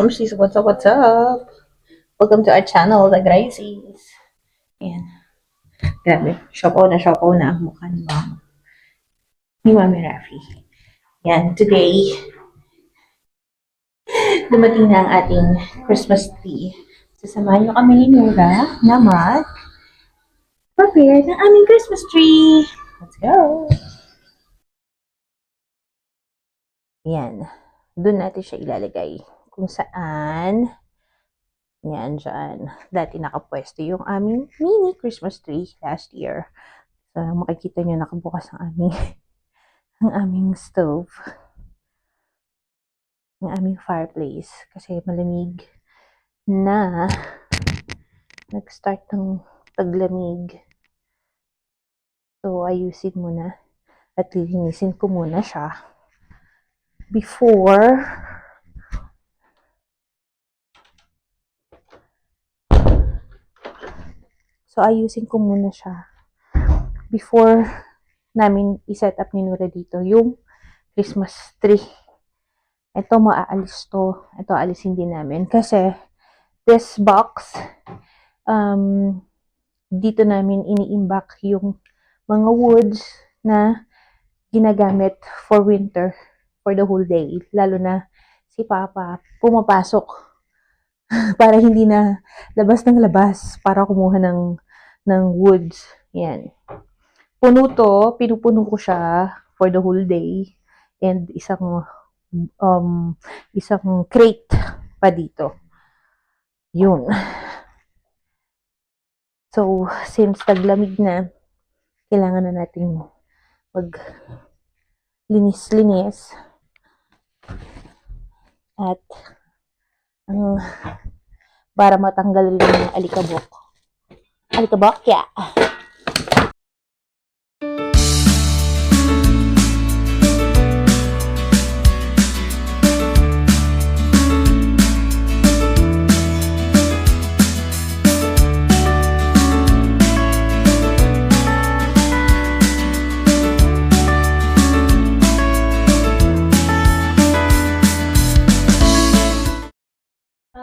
Grosies, what's up, what's up? Welcome to our channel, The Grisies. Ayan, grabe, shock na ang mukha ni Mami Rafi. Ayan, today, dumating na ang ating Christmas tree. Sasamahan niyo kami ni Nora na mag-prepare ng aming Christmas tree. Let's go! Ayan, doon natin siya ilalagay kung saan. Yan, dyan. Dati nakapwesto yung aming mini Christmas tree last year. So, makikita nyo nakabukas ang aming stove. Ang aming fireplace. Kasi malamig na nag-start ng taglamig. So, ayusin muna at lilinisin ko muna siya before namin i-set up ni Nura dito yung Christmas tree. Ito maaalis to. Ito alisin din namin. Kasi this box, dito namin ini-imbak yung mga woods na ginagamit for winter, for the whole day. Lalo na si Papa pumapasok para hindi na labas ng labas para kumuha ng woods. Yan. Pinupuno ko siya for the whole day. And isang crate pa dito. Yun. So, since taglamig na, kailangan na natin linis-linis. At para matanggal yung alikabok. Alikabok, yeah.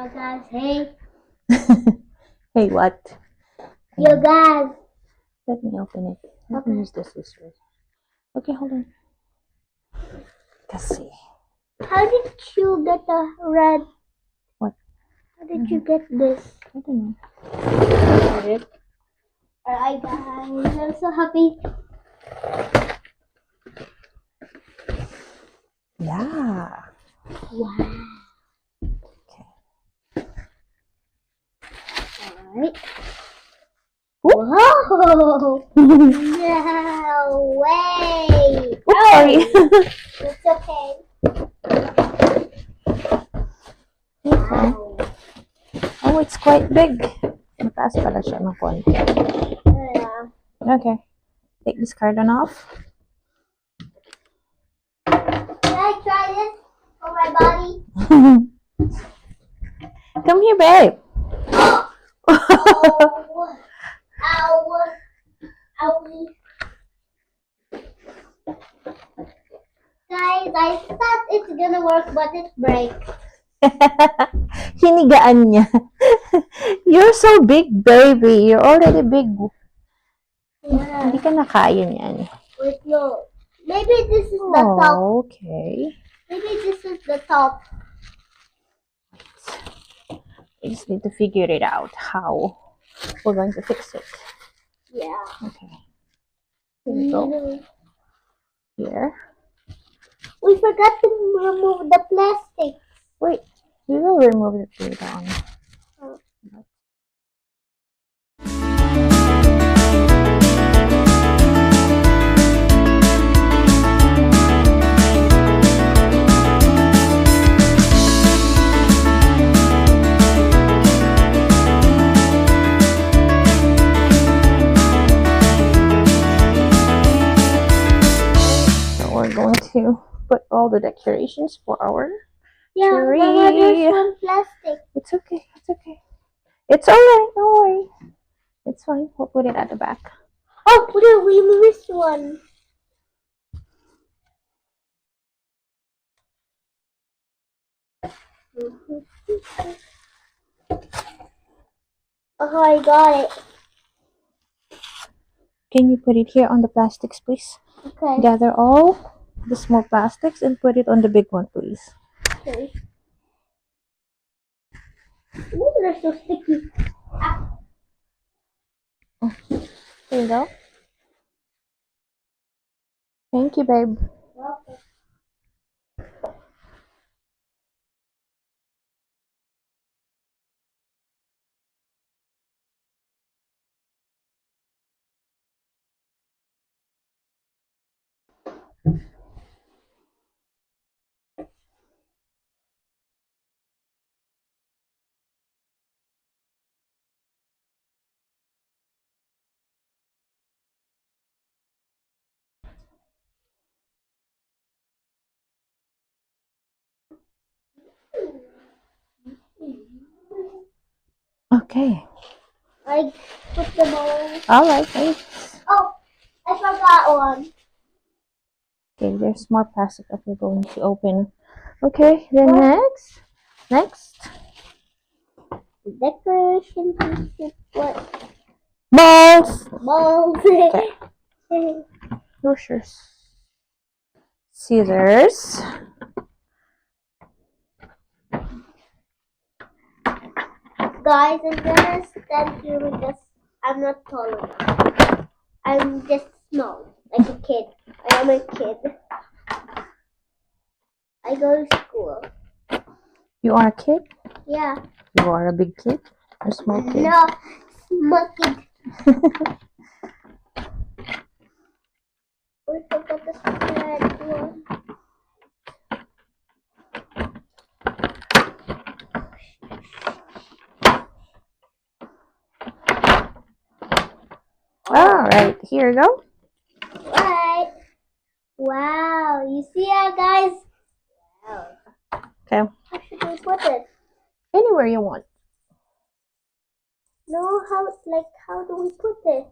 Guys, hey. Hey, what? You guys. Let me open it. Let me use the scissors. Okay, hold on. Kasi. How did you get the red? What? How did you get this? I don't know. Alright, guys. I'm so happy. Yeah. Wow. Okay. Alright. Whoa! No way! Oops, sorry. It's okay. Okay. Oh, it's quite big. Mataas pala siya ng konti. Yeah. Okay. Take this carton off. Can I try this for my body? Come here, babe. Oh. Ow. Owie. Guys, I thought it's gonna work, but it breaks. Hinigaan niya. You're so big, baby. You're already big. Yeah. Hindi ka na kaya niyan. Wait, no. Maybe this is the top. Okay. Maybe this is the top. We just need to figure it out how we're going to fix it. Yeah. Okay. Here we go. Here. We forgot to remove the plastic. Wait. We will remove it later on. Oh. We're going to put all the decorations for our tree. Mama, there's one plastic. It's okay. It's okay. It's alright. Don't worry. It's fine. We'll put it at the back. Oh, we missed one. Oh, I got it. Can you put it here on the plastics, please? Okay. Gather all the small plastics and put it on the big one, please. Okay. Ooh, they're so sticky. There you go. Thank you, babe. Okay. Okay. I put them all. All right, thanks. Oh, I forgot one. Okay, there's more plastic that we're going to open. Okay, then What? next. Decoration pieces. What? Balls. Balls. Okay. Brochures. Scissors. Guys, I'm gonna stand here because I'm not tall enough. I'm just small, like a kid. I am a kid. I go to school. You are a kid? Yeah. You are a big kid? A small kid? No, small kid. We forgot the spread one. All right, here you go. Right. Wow. You see that, guys? Wow. Okay. How should we put it? Anywhere you want. No, how do we put it?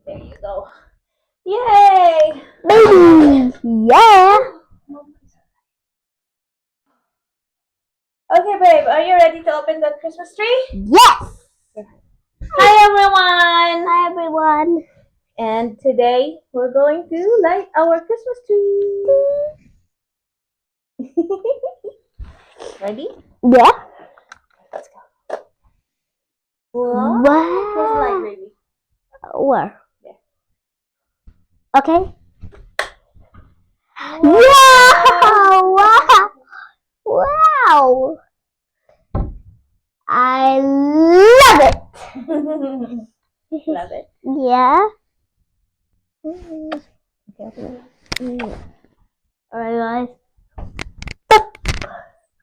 There you go. Yay! Baby. Yeah. Okay, babe, are you ready to open the Christmas tree? Yes. Hi, everyone! Hi, everyone. And today, we're going to light our Christmas tree. Ready? Yeah. Let's go. Wow. Wow. Close the light, baby. Where? There. Okay. Wow! Wow! Wow! I love it. Love it. Yeah. Okay. Alright, guys.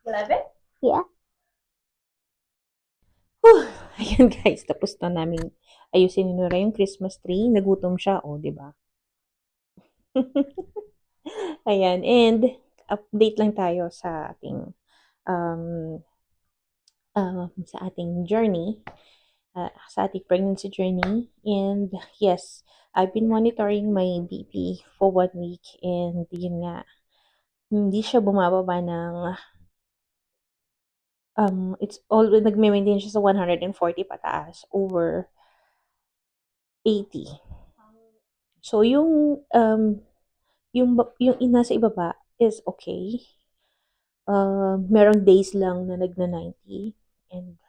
Love it? Yeah. Whew. Ayan guys, tapos na namin ayusin ni Nora yung Christmas tree. Nagutom siya, oh, di ba? Ayan, and update lang tayo sa ating sa ating journey. sa ating pregnancy journey. And yes, I've been monitoring my BP for 1 week and yun nga, hindi siya bumababa ng it's always nagme-maintain siya sa 140 pataas over 80. So yung nasa ibaba is okay. Merong days lang na nagna-90 and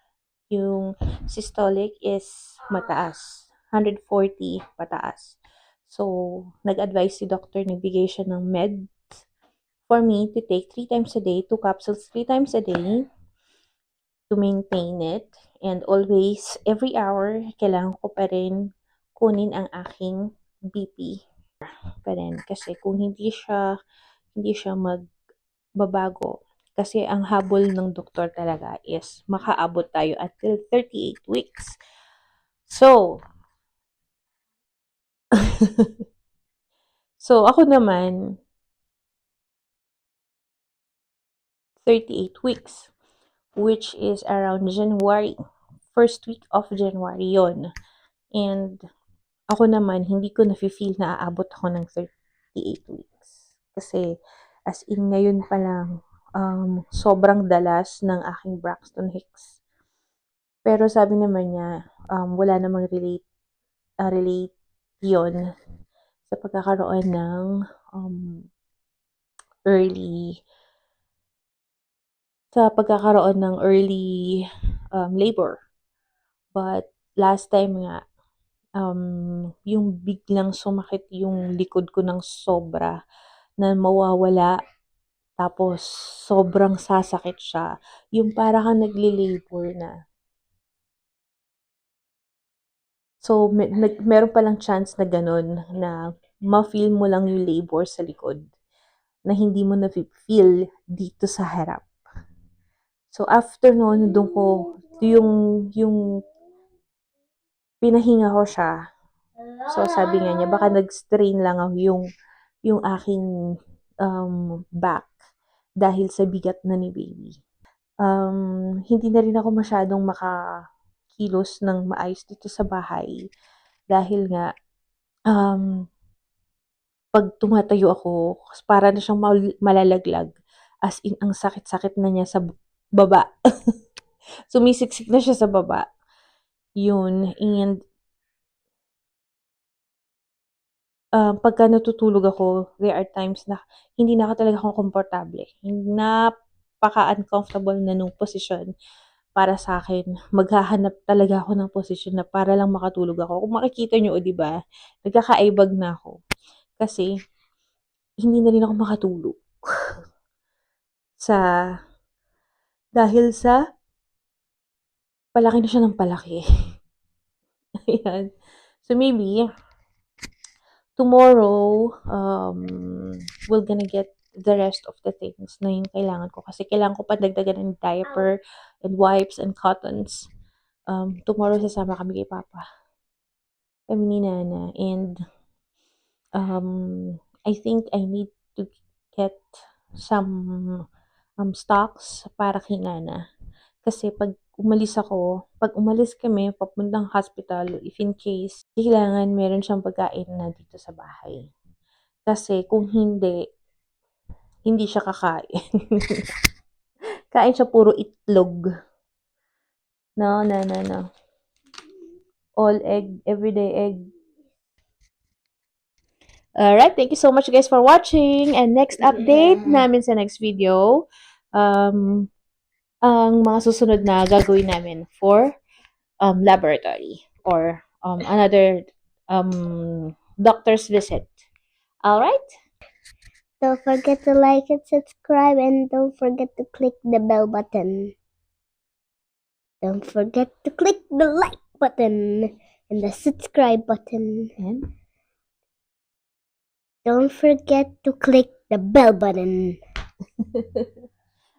yung systolic is mataas, 140 pataas. So, nag-advise si doctor, nagbigay siya ng meds for me to take 3 times a day, 2 capsules 3 times a day to maintain it. And always, every hour, kailangan ko pa rin kunin ang aking BP pa rin. Kasi kung hindi siya magbabago, kasi ang habol ng doktor talaga is makaabot tayo until 38 weeks. So, ako naman, 38 weeks, which is around January. First week of January yon. And ako naman, hindi ko na-feel na aabot ako ng 38 weeks. Kasi, as in, ngayon pa lang, sobrang dalas ng aking Braxton Hicks. Pero sabi naman niya, wala namang relate yon sa pagkakaroon ng early labor. But last time nga, yung biglang sumakit yung likod ko ng sobra na mawawala, tapos sobrang sasakit siya. Yung para kang nagli-labor na. So, meron palang chance na ganun, na ma-feel mo lang yung labor sa likod, na hindi mo na-feel dito sa harap. So, after noon, yung pinahinga ko siya. So, sabi nga niya, baka nag-strain lang yung aking back dahil sa bigat na ni baby. Hindi na rin ako masyadong makakilos ng maayos dito sa bahay dahil nga pag tumatayo ako, para na siyang malalaglag. As in, ang sakit-sakit na niya sa baba. Sumisiksik na siya sa baba. Yun. And pagka natutulog ako, there are times na hindi na talaga ako komportable. Napaka-uncomfortable na nung posisyon para sa akin. Maghahanap talaga ako ng posisyon na para lang makatulog ako. Kung makikita nyo, di ba? Nagkakaibag na ako. Kasi, hindi na rin ako makatulog. Dahil sa palaki na siya ng palaki. Ayan. So, maybe, tomorrow, we're gonna get the rest of the things na yung kailangan ko. Kasi kailangan ko pa dagdagan ng diaper and wipes and cottons. Tomorrow, sasama kami kay Papa. Kami ni Nana. And, I think I need to get some stocks para kay Nana. Kasi pag umalis kami, papuntang hospital, if in case, kailangan meron siyang pagkain na dito sa bahay. Kasi kung hindi siya kakain. Kain siya puro itlog. No. All egg, everyday egg. Alright, thank you so much guys for watching. And next update namin sa next video, ang mga susunod na gagawin namin for laboratory or another doctor's visit. Alright? Don't forget to like and subscribe, and don't forget to click the bell button. Don't forget to click the like button and the subscribe button. And don't forget to click the bell button.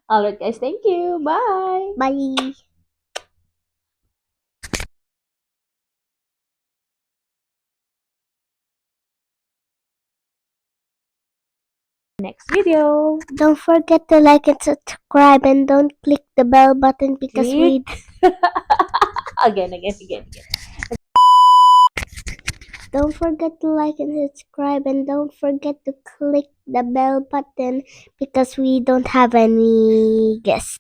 alright guys, thank you. Bye. Bye. Next video. Don't forget to like and subscribe, and don't click the bell button because we Again. Don't forget to like and subscribe, and don't forget to click the bell button because we don't have any guests.